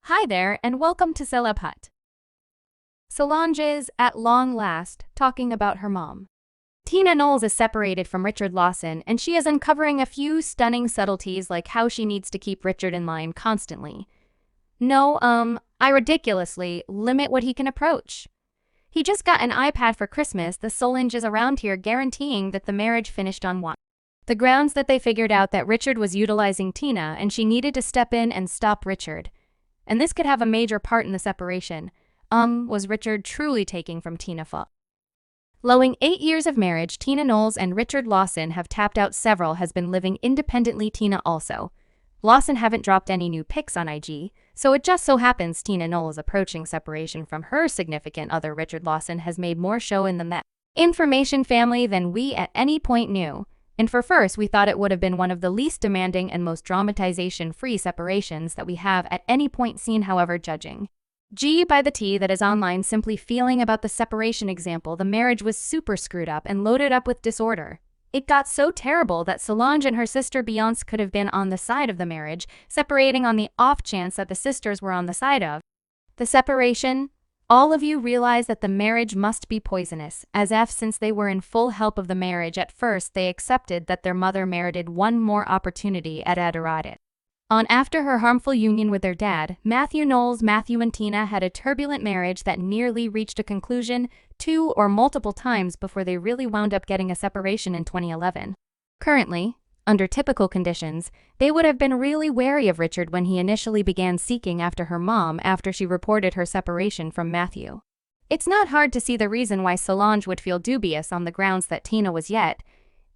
Hi there, and welcome to Celeb Hut. Solange is, at long last, talking about her mom. Tina Knowles is separated from Richard Lawson, and she is uncovering a few stunning subtleties like how she needs to keep Richard in line constantly. No, I ridiculously limit what he can approach. He just got an iPad for Christmas. The Solange is around here guaranteeing that the marriage finished on one. The grounds that they figured out that Richard was utilizing Tina and she needed to step in and stop Richard. And this could have a major part in the separation. Was Richard truly taking from Tina for? Following 8 years of marriage, Tina Knowles and Richard Lawson have tapped out several has been living independently. Tina also. Lawson haven't dropped any new pics on IG, so it just so happens Tina Knowles approaching separation from her significant other Richard Lawson has made more show in the information family than we at any point knew. And for first, we thought it would have been one of the least demanding and most dramatization-free separations that we have at any point seen. However, judging by the tea that is online simply feeling about the separation example, the marriage was super screwed up and loaded up with disorder. It got so terrible that Solange and her sister Beyonce could have been on the side of the marriage, separating on the off chance that the sisters were on the side of the separation. All of you realize that the marriage must be poisonous, as if since they were in full help of the marriage at first they accepted that their mother merited one more opportunity at Adorate. On after her harmful union with their dad, Matthew Knowles, Matthew and Tina had a turbulent marriage that nearly reached a conclusion 2 or multiple times before they really wound up getting a separation in 2011. Currently, under typical conditions, they would have been really wary of Richard when he initially began seeking after her mom after she reported her separation from Matthew. It's not hard to see the reason why Solange would feel dubious on the grounds that Tina was yet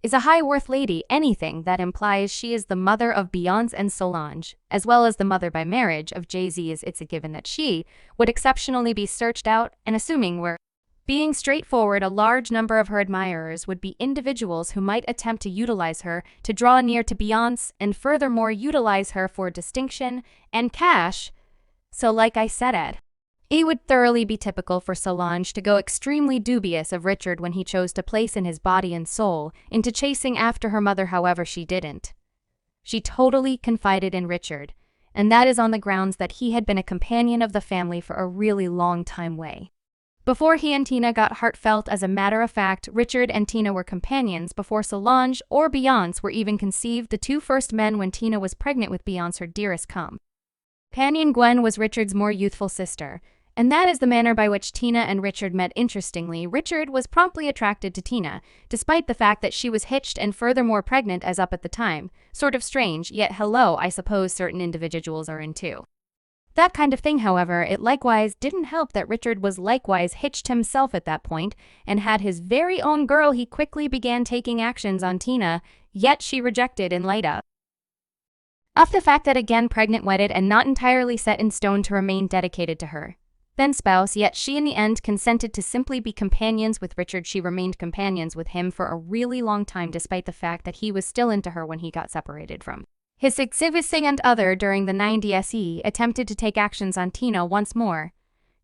is a high-worth lady. Anything that implies she is the mother of Beyonce and Solange, as well as the mother by marriage of Jay-Z, is it's a given that she would exceptionally be searched out, and assuming we're being straightforward, a large number of her admirers would be individuals who might attempt to utilize her to draw near to Beyonce and furthermore utilize her for distinction and cash. So like I said, it would thoroughly be typical for Solange to go extremely dubious of Richard when he chose to place in his body and soul into chasing after her mother. However, she didn't. She totally confided in Richard, and that is on the grounds that he had been a companion of the family for a really long time before he and Tina got heartfelt. As a matter of fact, Richard and Tina were companions before Solange or Beyonce were even conceived, the two first men when Tina was pregnant with Beyonce, her dearest companion. Gwen was Richard's more youthful sister, and that is the manner by which Tina and Richard met. Interestingly, Richard was promptly attracted to Tina, despite the fact that she was hitched and furthermore pregnant as up at the time. Sort of strange, yet hello, I suppose certain individuals are into that kind of thing. However, it likewise didn't help that Richard was likewise hitched himself at that point and had his very own girl. He quickly began taking actions on Tina, yet she rejected in light of the fact that again pregnant, wedded, and not entirely set in stone to remain dedicated to her then spouse, yet she in the end consented to simply be companions with Richard. She remained companions with him for a really long time despite the fact that he was still into her when he got separated from his significant other during the 90s. He attempted to take actions on Tina once more,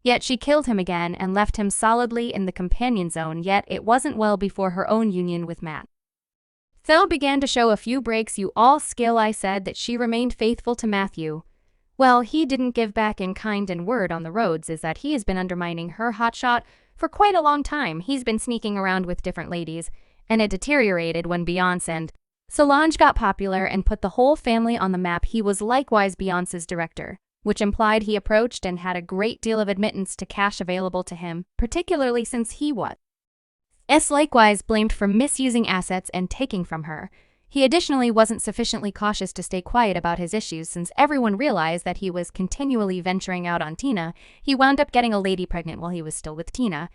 yet she killed him again and left him solidly in the companion zone. Yet it wasn't well before her own union with Matt. Phil began to show a few breaks. You all skill. I said that she remained faithful to Matthew. Well, he didn't give back in kind, and word on the roads is that he has been undermining her hotshot for quite a long time. He's been sneaking around with different ladies, and it deteriorated when Beyonce and Solange got popular and put the whole family on the map. He was likewise Beyonce's director, which implied he approached and had a great deal of admittance to cash available to him, particularly since he was likewise blamed for misusing assets and taking from her. He additionally wasn't sufficiently cautious to stay quiet about his issues since everyone realized that he was continually venturing out on Tina. He wound up getting a lady pregnant while he was still with Tina,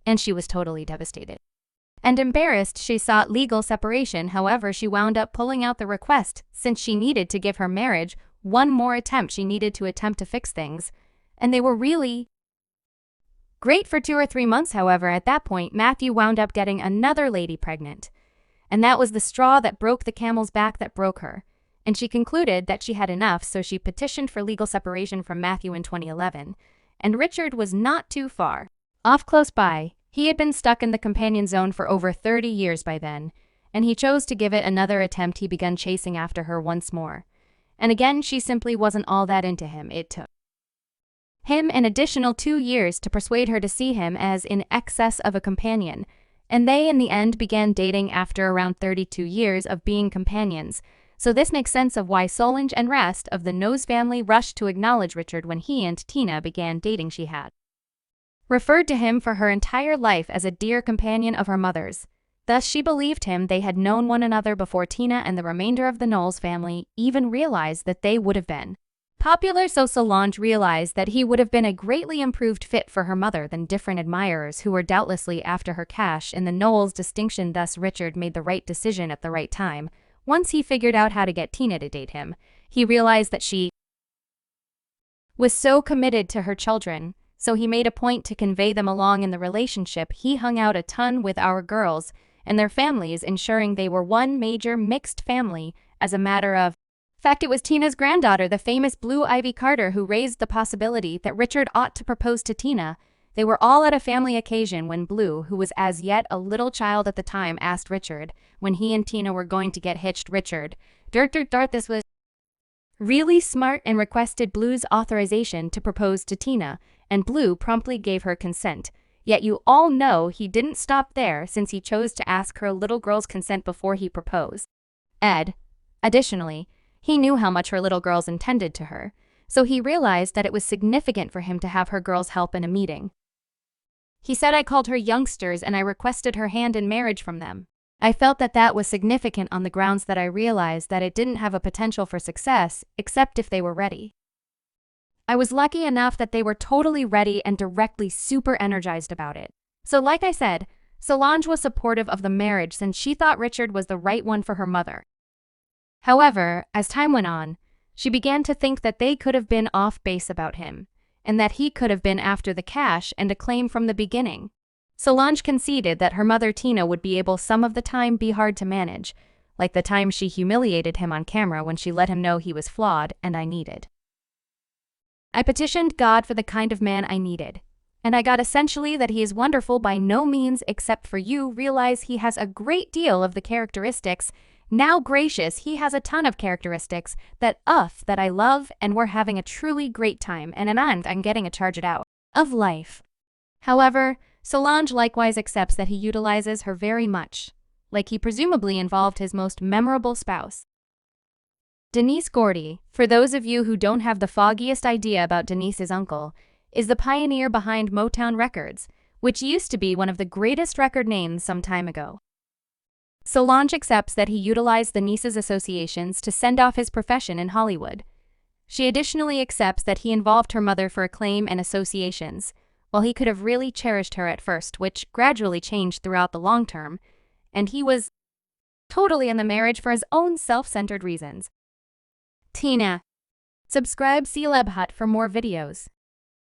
and she was totally devastated and embarrassed. She sought legal separation. However, she wound up pulling out the request since she needed to give her marriage one more attempt. She needed to attempt to fix things, and they were really great for 2 or 3 months. However, at that point, Matthew wound up getting another lady pregnant, and that was the straw that broke the camel's back that broke her, and she concluded that she had enough, so she petitioned for legal separation from Matthew in 2011, and Richard was not too far off. Close by, he had been stuck in the companion zone for over 30 years by then, and he chose to give it another attempt. He began chasing after her once more, and again she simply wasn't all that into him. It took him an additional 2 years to persuade her to see him as in excess of a companion, and they in the end began dating after around 32 years of being companions. So this makes sense of why Solange and rest of the Knowles family rushed to acknowledge Richard when he and Tina began dating. She had referred to him for her entire life as a dear companion of her mother's. Thus she believed him. They had known one another before Tina and the remainder of the Knowles family even realized that they would have been popular, so Solange realized that he would have been a greatly improved fit for her mother than different admirers who were doubtlessly after her cash in the Knowles distinction. Thus Richard made the right decision at the right time. Once he figured out how to get Tina to date him, he realized that she was so committed to her children, so he made a point to convey them along in the relationship. He hung out a ton with our girls and their families, ensuring they were one major mixed family. As a matter of fact, it was Tina's granddaughter, the famous Blue Ivy Carter, who raised the possibility that Richard ought to propose to Tina. They were all at a family occasion when Blue, who was as yet a little child at the time, asked Richard when he and Tina were going to get hitched. Richard, this was really smart and requested Blue's authorization to propose to Tina, and Blue promptly gave her consent. Yet you all know he didn't stop there, since he chose to ask her little girl's consent before he proposed. Additionally, he knew how much her little girls intended to her, so he realized that it was significant for him to have her girls help in a meeting. He said, "I called her youngsters and I requested her hand in marriage from them. I felt that that was significant on the grounds that I realized that it didn't have a potential for success, except if they were ready. I was lucky enough that they were totally ready and directly super energized about it. So like I said, Solange was supportive of the marriage since she thought Richard was the right one for her mother. However, as time went on, she began to think that they could have been off base about him, and that he could have been after the cash and acclaim from the beginning. Solange conceded that her mother Tina would be able some of the time be hard to manage, like the time she humiliated him on camera when she let him know he was flawed and I petitioned God for the kind of man I needed, and I got essentially that he is wonderful by no means except for you. Realize he has a great deal of the characteristics. Now gracious, he has a ton of characteristics that I love, and we're having a truly great time, and I'm getting a charge it out of life." However, Solange likewise accepts that he utilizes her very much, like he presumably involved his most memorable spouse. Denise Gordy, for those of you who don't have the foggiest idea about Denise's uncle, is the pioneer behind Motown Records, which used to be one of the greatest record names some time ago. Solange accepts that he utilized the Denise's associations to send off his profession in Hollywood. She additionally accepts that he involved her mother for acclaim and associations, while he could have really cherished her at first, which gradually changed throughout the long term, and he was totally in the marriage for his own self-centered reasons. Tina. Subscribe Celeb Hut for more videos.